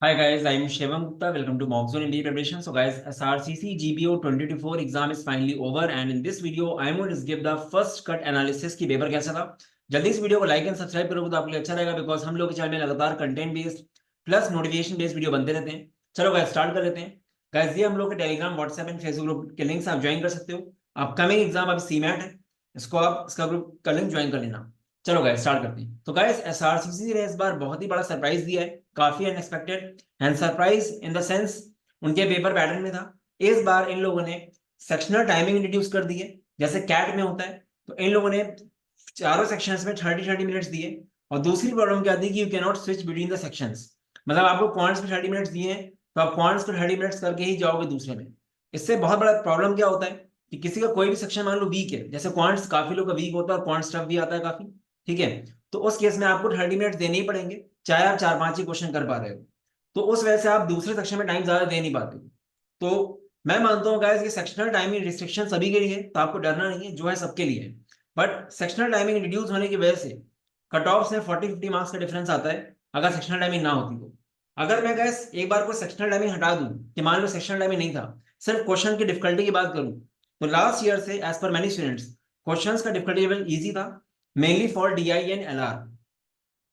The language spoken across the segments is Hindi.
Hi guys, I am Shivam Gupta. Welcome to Mockzone India Preparation. So guys, SRCC GBO 2024 exam is finally over and in this video I am going to give the first cut analysis की पेपर कैसा था। जल्दी इस वीडियो को लाइक एंड सब्सक्राइब करोगे तो आपके लिए अच्छा रहेगा बिकॉज हम लोग के चैनल में लगातार content based plus notification based video बनते रहते हैं। चलो गाइस स्टार्ट कर लेते हैं। गाइस ये हम लोग के Telegram WhatsApp and Facebook group के लिंक्स आप ज्वाइन कर सकते हो। अपकमिंग एग्जाम अभी सीमैट है, इसको आप इसका ग्रुप का लिंक ज्वाइन कर लेना। चलो गाइस स्टार्ट करते हैं। तो गाइस एसआरसीसी ने इस बार बहुत ही बड़ा सरप्राइज दिया है, काफी unexpected and surprise in the sense उनके पेपर पैटर्न में था। इस बार इन लोगों ने सेक्शनल टाइमिंग इंट्रोड्यूस कर दी है, जैसे कैट में होता है। तो इन लोगों ने चारों सेक्शंस में 30 मिनट्स दिए। और दूसरी प्रॉब्लम क्या थी कि you can not switch between the sections. मतलब आपको क्वांट्स में 30 मिनट्स दिए हैं तो आप क्वांट्स को 30 मिनट्स करके ही जाओगे दूसरे में। इससे बहुत बड़ा प्रॉब्लम क्या होता है कि किसी का कोई भी सेक्शन मान लो वीक है, जैसे क्वांट्स काफी लोग का वीक होता है और क्वांट्स टफ भी आता है काफी, ठीक है। तो उस केस में आपको 30 मिनट्स देने ही पड़ेंगे, चाहे आप 4-5 ही क्वेश्चन कर पा रहे हो। तो उस वजह से आप दूसरे सेक्शन में टाइम ज्यादा दे नहीं पाते। तो मैं मानता हूँ गाइस कि सेक्शनल टाइमिंग रिस्ट्रिक्शन सभी के लिए है, तो आपको डरना नहीं है, जो है सबके लिए है। बट सेक्शनल टाइमिंग रिड्यूस होने की वजह से कट ऑफ में 40-50 मार्क्स का डिफरेंस आता है अगर सेक्शनल टाइमिंग ना होती तो। अगर मैं गैस एक बार को सेक्शनल टाइमिंग हटा दूं कि मान लो सेक्शनल टाइमिंग नहीं था, सिर्फ क्वेश्चन की डिफिकल्टी की बात करूं, तो लास्ट ईयर से as per many students questions का डिफिकल्टी लेवल इजी था, mainly for DI and LR.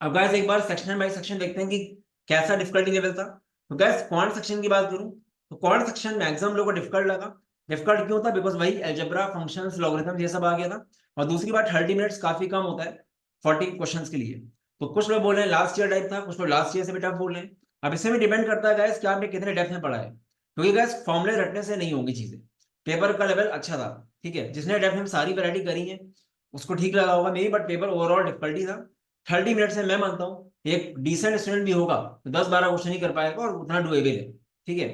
अब गाइस एक बार सेक्शन बाय सेक्शन देखते हैं कि कैसा डिफिकल्टी लेवल था। तो गाइस क्वांट सेक्शन की बात करूं तो क्वांट सेक्शन मैक्सिमम लोगों को डिफिकल्ट लगा। डिफिकल्ट क्यों था? बिकॉज वही अलजेब्रा फंक्शंस लॉगरिथम्स ये सब आ गया था। और दूसरी बात 30 मिनट्स काफी कम होता है 40 क्वेश्चंस के लिए। तो कुछ लोग बोल रहे हैं लास्ट ईयर टाइप था, कुछ लोग लास्ट ईयर से भी टफ बोल रहे हैं। अब इससे भी डिपेंड करता है गाइस कि आपने कितने डेप्थ में पढ़ा है, क्योंकि गाइस फॉर्मुले रटने से नहीं होंगी चीजें। पेपर का लेवल अच्छा था, ठीक है, जिसने डेप्थ में सारी वैरायटी करी है उसको ठीक लगा होगा मेरी, बट पेपर ओवरऑल डिफिकल्टी था। 30 मिनट से मैं मानता हूँ एक डिसेंट स्टूडेंट भी होगा तो 10-12 क्वेश्चन ही कर पाएगा और उतना डुएबल है, ठीक है।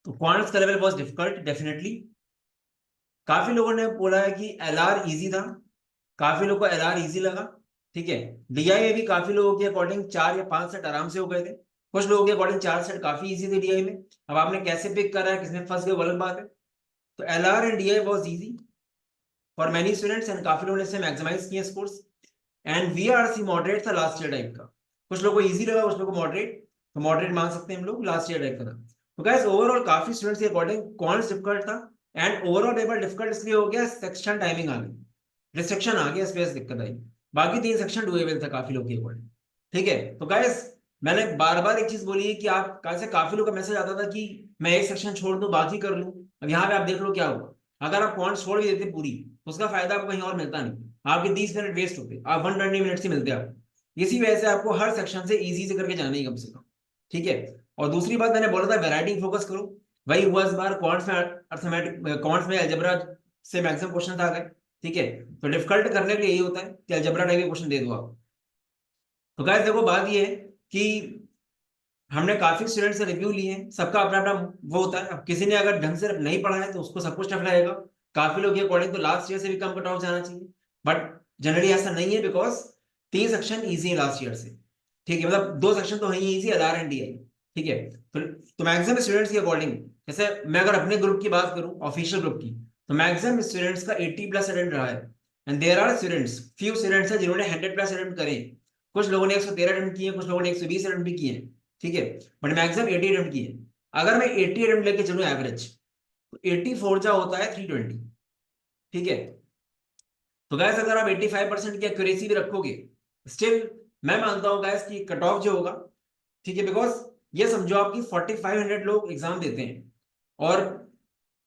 तो क्वांट्स का लेवल वॉज डिफिकल्ट डेफिनेटली। काफी लोगों ने बोला है कि एलआर इजी था, काफी लोगों को एलआर इजी लगा, ठीक है। डीआई में भी काफी लोगों के अकॉर्डिंग 4 या 5 सेट आराम से हो गए थे, कुछ लोगों के अकॉर्डिंग 4 सेट काफी इजी थे डीआई में। अब आपने कैसे पिक करा है, किसमें फंस गए, वो अलग बात है। तो LR and DI was easy for many students and काफी लोगों ने इसे मैक्सिमाइज किए स्कोर्स। एंड वीआरसी मॉडरेट था लास्ट ईयर टाइप का, कुछ लोगों को इजी लगा, कुछ लोगों को मॉडरेट। तो मॉडरेट मान सकते हैं हम लोग, लास्ट ईयर टाइप का था। तो गाइस ओवरऑल काफी स्टूडेंट्स के अकॉर्डिंग कौन डिफिकल्ट था। एंड ओवरऑल पेपर डिफिकल्ट इसलिए हो गया, सेक्शन टाइमिंग आ गई, रिस्ट्रिक्शन आ गया, स्पेस दिक्कत आई। बाकी 3 सेक्शन डुएबल था काफी लोग के अकॉर्डिंग, ठीक है। तो गाइस मैंने बार बार एक चीज बोली है कि आप कैसे, काफी लोग का मैसेज आता था कि मैं एक सेक्शन छोड़ दूं बाकी कर लूं। अब यहाँ पे आप देख लो क्या हुआ, अगर आप पॉइंट छोड़ भी देते पूरी तो उसका फायदा आपको कहीं और मिलता नहीं, आपके 30 मिनट वेस्ट होते, आप 120 मिनट्स ही मिलते आपको। इसी वजह से आपको हर सेक्शन से इजी से करके जाना ही कम से कम, ठीक है। और दूसरी बात मैंने बोला था वैरायटी फोकस करो, वही हुआ इस बार। क्वांट्स में अर्थमेटिक, क्वांट्स में अलजेब्रा से मैक्सिमम क्वेश्चन आ गए, ठीक है। तो डिफिकल्ट करने के लिए यही होता है कि अलजेब्रा टाइप के क्वेश्चन दे दो आप। तो गाइस देखो बात ये है कि हमने काफी स्टूडेंट से रिव्यू लिए हैं, सबका अपना अपना वो होता है। अब किसी ने अगर ढंग से नहीं पढ़ा है तो उसको सब कुछ टफ लगेगा। काफी लोग ये अकॉर्डिंग तो लास्ट ईयर से भी कम कट ऑफ जाना चाहिए, बट जनरली ऐसा नहीं है बिकॉज 3 सेक्शन इजी है लास्ट ईयर से, ठीक है। मतलब 2 सेक्शन तो है ही इजी, एलआर एंड डीआई, ठीक है। तो मैक्सिमम स्टूडेंट्स के अकॉर्डिंग, जैसे मैं अगर अपने ग्रुप की बात करूं, ऑफिशियल ग्रुप की, तो मैक्सिमम स्टूडेंट्स का 80+ अटेम्प्ट रहा है। And there are students, few students है जिन्होंने 100+ अटेम्प्ट करे। कुछ लोगों ने 113 अटेम्प्ट किए, कुछ लोगों ने 120 अटेम्प्ट भी किए, ठीक है। बट मैक्सिमम 80 अटेम्प्ट किए। अगर मैं 80 अटेम्प्ट लेके चलूं एवरेज, तो 84 जा होता है 320, ठीक है। तो गैस अगर आप 85% की एक्यूरेसी भी रखोगे, स्टिल मैं मानता हूं गैस कि कट ऑफ जो होगा, ठीक है, बिकॉज ये समझो आपकी 4500 लोग एग्जाम देते हैं और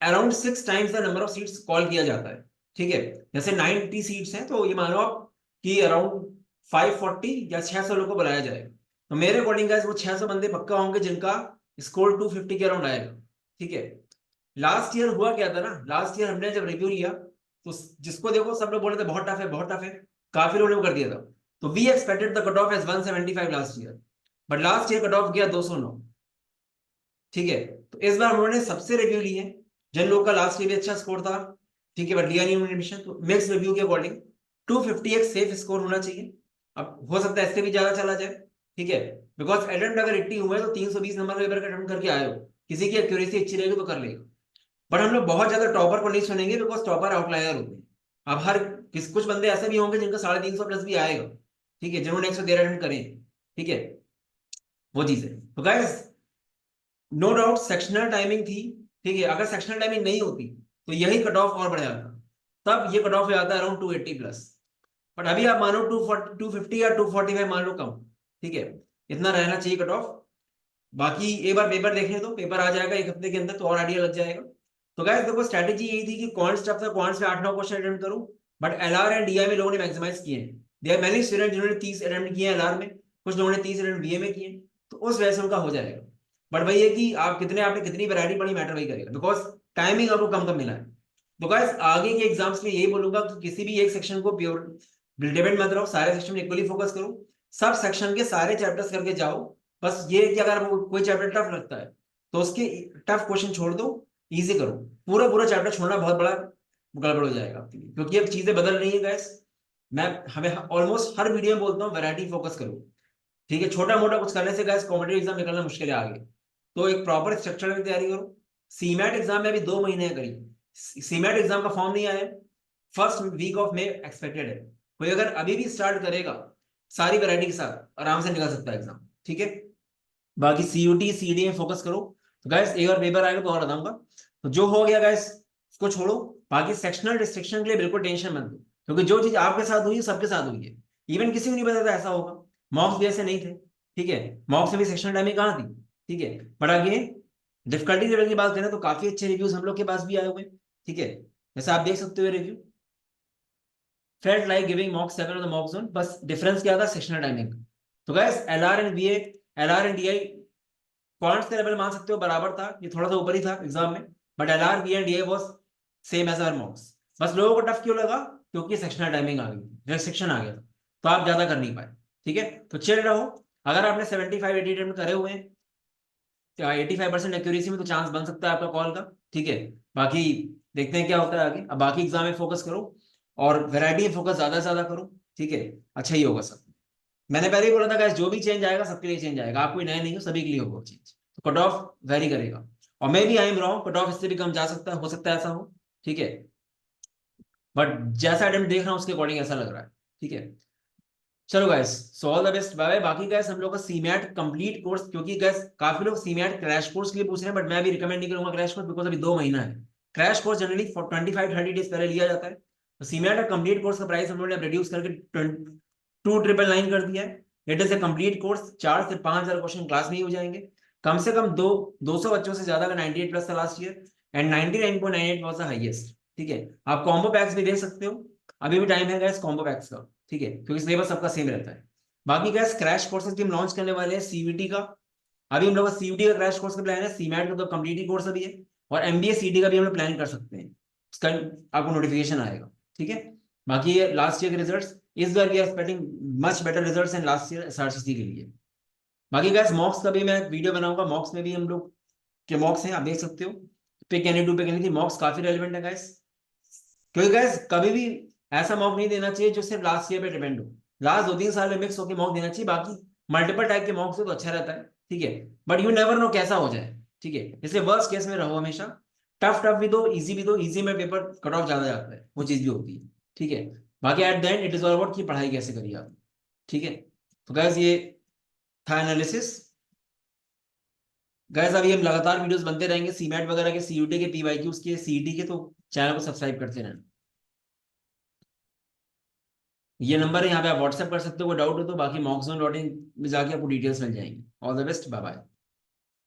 around 6 times the number of seats call किया जाता है, ठीक है। जैसे 90 सीट्स हैं तो ये मानो आप कि अराउंड 540 या 600 लोग को बुलाया जाएगा। तो मेरे अकॉर्डिंग गाइस वो 600 बंदे पक्का होंगे जिनका स्कोर 250 के अराउंड आएगा, ठीक है। लास्ट ईयर हुआ क्या था ना, लास्ट ईयर हमने जब रिव्यू लिया तो जिसको देखो सब लोग बोल रहे थे बहुत टफ है बहुत टफ है, काफी लोगों ने वो कर दिया था। तो we expected the cut off as 175 last year, but last year cut off गया 209, ठीक है। तो इस बार उन्होंने सबसे रिव्यू लिए, जिन लोगों का लास्ट ईयर भी अच्छा स्कोर था, ठीक है, बट लिया नहीं उन्होंने एडमिशन। तो मिक्स रिव्यू के अकॉर्डिंग 250 एक सेफ स्कोर होना चाहिए। अब हो सकता है इससे भी ज्यादा चला जाए, ठीक है। बिकॉज अटेम्प्ट अगर 80 हुए तो 320 नंबर पेपर का अटेम्प्ट करके आए हो, किसी की एक्यूरेसी अच्छी रहेगी तो कर लेगा। बट हम लोग बहुत ज्यादा टॉपर को नहीं सुनेंगे बिकॉज टॉपर आउटलायर होते हैं। अब हर कुछ बंदे ऐसे भी होंगे जिनका 350 प्लस भी आएगा, ठीक है, जिन्होंने 113 अटेम्प्ट करे, ठीक है। वो चीज है। तो guys no doubt sectional timing थी, ठीक है। अगर सेक्शनल टाइमिंग नहीं होती तो यही कट ऑफ और बढ़ जाता, तब ये कट ऑफ हो जाता है अराउंड 280 प्लस। बट अभी आप मानो 240 250 या 245 मान लो कम, ठीक है, इतना रहना चाहिए कट ऑफ। बाकी एक बार पेपर देखने दो, पेपर आ जाएगा एक हफ्ते के अंदर, तो और आइडिया लग जाएगा। तो गाइस देखो स्ट्रैटेजी यही थी कि क्वांट्स टफ था, क्वांट्स में 8-9 क्वेश्चन अटेम्प्ट करूं, बट एलआर एंड डीआई में लोगों ने मैक्सिमाइज किए हैं। देयर मैनी स्टूडेंट जिन्होंने 30 अटेम्प्ट किए हैं एलआर में, कुछ लोगों ने 30 अटेम्प्ट बीए में किए, तो उस वजह से उनका हो जाएगा। बट वही है कि आप कितने, आपने कितनी वैरायटी पढ़ी मैटर वही करेगा, बिकॉज टाइमिंग आपको कम कम मिला है। तो गाइस आगे के एग्जाम्स में यही बोलूंगा कि किसी भी एक सेक्शन को प्योर डिपेंड मत रहो, सारे सेक्शन में इक्वली फोकस करो, सब सेक्शन के सारे चैप्टर्स करके जाओ। बस ये कि अगर आपको कोई चैप्टर टफ लगता है तो उसके टफ क्वेश्चन छोड़ दो, इजी करो। पूरा पूरा चैप्टर छोड़ना बहुत बड़ा गड़बड़ हो जाएगा आपके लिए, क्योंकि अब चीजें बदल रही है गैस। मैं हमें ऑलमोस्ट हर वीडियो में बोलता हूँ वैरायटी फोकस करो, ठीक है। छोटा मोटा कुछ करने से गैस कॉम्पिटेटिव एग्जाम निकलना मुश्किल है आगे। तो एक प्रॉपर स्ट्रक्चर में तैयारी करो। सीमैट एग्जाम में अभी 2 महीने करी, सीमैट एग्जाम का फॉर्म नहीं आया, first week of May expected है। कोई अगर अभी भी स्टार्ट करेगा सारी वैरायटी के साथ आराम से निकल सकता है एग्जाम, ठीक है। बाकी सीयूटी सीडी में फोकस करो। तो गैस एक बार पेपर आएगा तो और बताऊंगा। तो जो हो गया गैस उसको छोड़ो। बाकी सेक्शनल डिस्ट्रिक्शन के लिए बिल्कुल टेंशन मत लो, क्योंकि जो चीज आपके साथ हुई है सबके साथ हुई है। इवन किसी को नहीं पता था ऐसा होगा, मॉक्स भी ऐसे नहीं थे, ठीक है। मॉक्स में भी सेक्शनल टाइमिंग कहाँ थी, ठीक है। बट अगेन डिफिकल्टी लेवल की बात करें तो काफी अच्छे रिव्यूज हम लोग के पास भी आए हुए, ठीक है। जैसे आप देख सकते हो review, felt like giving mock 7 on the mock zone, बस डिफरेंस क्या था, सेक्शनल टाइमिंग। तो guys LR and BA, LR and DI points का लेवल मान सकते हो बराबर था, ये थोड़ा सा ऊपर ही था एग्जाम में, but LR B and DI was same as our mocks. बस लोगों को टफ क्यों लगा, क्योंकि सेक्शनल टाइमिंग आ गई, रेस्ट्रिक्शन आ गया था, तो आप ज्यादा कर नहीं पाए, ठीक है। तो चिल रहो। अगर आपने 75-80 अटेम्प्ट करे हुए हैं, 85% एक्यूरेसी में, तो चांस बन सकता है आपका कॉल का, ठीक है। बाकी देखते हैं क्या होता है आगे। अब बाकी एग्जाम में फोकस करो और वैरायटी में फोकस ज्यादा से ज्यादा करो, ठीक है। अच्छा ही होगा सब। मैंने पहले ही बोला था गाइस, जो भी चेंज आएगा सबके लिए चेंज आएगा, आप कोई नए नहीं हो, सभी के लिए होगा चेंज। तो कट ऑफ वेरी करेगा, और maybe I am wrong, cut off इससे भी कम जा सकता है, हो सकता है ऐसा हो, ठीक है। बट जैसा अटेम्प्ट देख रहा हूँ उसके अकॉर्डिंग ऐसा लग रहा है, ठीक है। चलो guys, so all the best, bye bye. बाकी गाइस हम लोग का सीमैट कंप्लीट कोर्स, क्योंकि गाइस काफी लोग सीमैट क्रैश कोर्स के लिए पूछ रहे हैं, बट मैं भी रिकमेंड नहीं करूंगा क्रैश कोर्स, बिकॉज अभी 2 महीना है। क्रैश कोर्स जनरली 25-30 डेज पहले लिया जाता है। तो सीमैट का कंप्लीट कोर्स का प्राइस हम लोगों ने रिड्यूस करके 2999 कर दिया है। It is a complete course, 4 से 5 हजार क्वेश्चन क्लास में ही हो जाएंगे। कम से कम 200 बच्चों से ज्यादा का 98 प्लस था last year, and 99.98 was the highest, ठीक है। आप कॉम्बो पैक्स भी देख सकते हो, अभी भी टाइम है गैस कॉम्बो पैक्स का, ठीक है, क्योंकि सिलेबस सबका सेम रहता है। बाकी गैस क्रैश कोर्सेज भी हम लॉन्च करने वाले हैं सीवीटी का। अभी हम लोग का सीवीटी का क्रैश कोर्स का प्लान है, सीमैट का तो कंप्लीट ही कोर्स अभी है, और एमबीए सीटी का भी हम लोग प्लान कर सकते हैं, उसका आपको नोटिफिकेशन आएगा, ठीक है। बाकी ये लास्ट ईयर के रिजल्ट्स, इस बार we are expecting much better results in last year SRCC के लिए। बाकी गैस मॉक्स का भी मैं वीडियो बनाऊंगा, मॉक्स में भी हम लोग के मॉक्स हैं, आप देख सकते हो। Pick any two pick any three, mocks काफी रेलिवेंट है गैस, क्योंकि गैस कभी भी ऐसा मॉक नहीं देना चाहिए जो सिर्फ लास्ट ईयर पे डिपेंड हो। लास्ट 2-3 साल में मिक्स होकर मॉक देना चाहिए। बाकी मल्टीपल टाइप के मॉक्स हो तो अच्छा रहता है, ठीक है। बट यू नेवर नो कैसा हो जाए, ठीक है, इसलिए वर्स्ट केस में रहो हमेशा। टफ टफ भी दो, इजी भी दो, इजी में पेपर कट ऑफ ज्यादा जाता है, वो चीज भी होती है, ठीक है। बाकी at the end it is all about की पढ़ाई कैसे करिए आप, ठीक है। तो गैस ये था एनालिसिस। गैस अभी हम लगातार वीडियोस बनते रहेंगे सीमैट वगैरह के, सीयूटी के, पीवाईक्यूज के, सीईटी के, तो चैनल को सब्सक्राइब करते रहना। ये नंबर है, यहाँ पे आप व्हाट्सएप कर सकते हो, कोई डाउट हो तो। बाकी mockzone.in में जाके आपको डिटेल्स मिल जाएंगी। All the best, bye bye.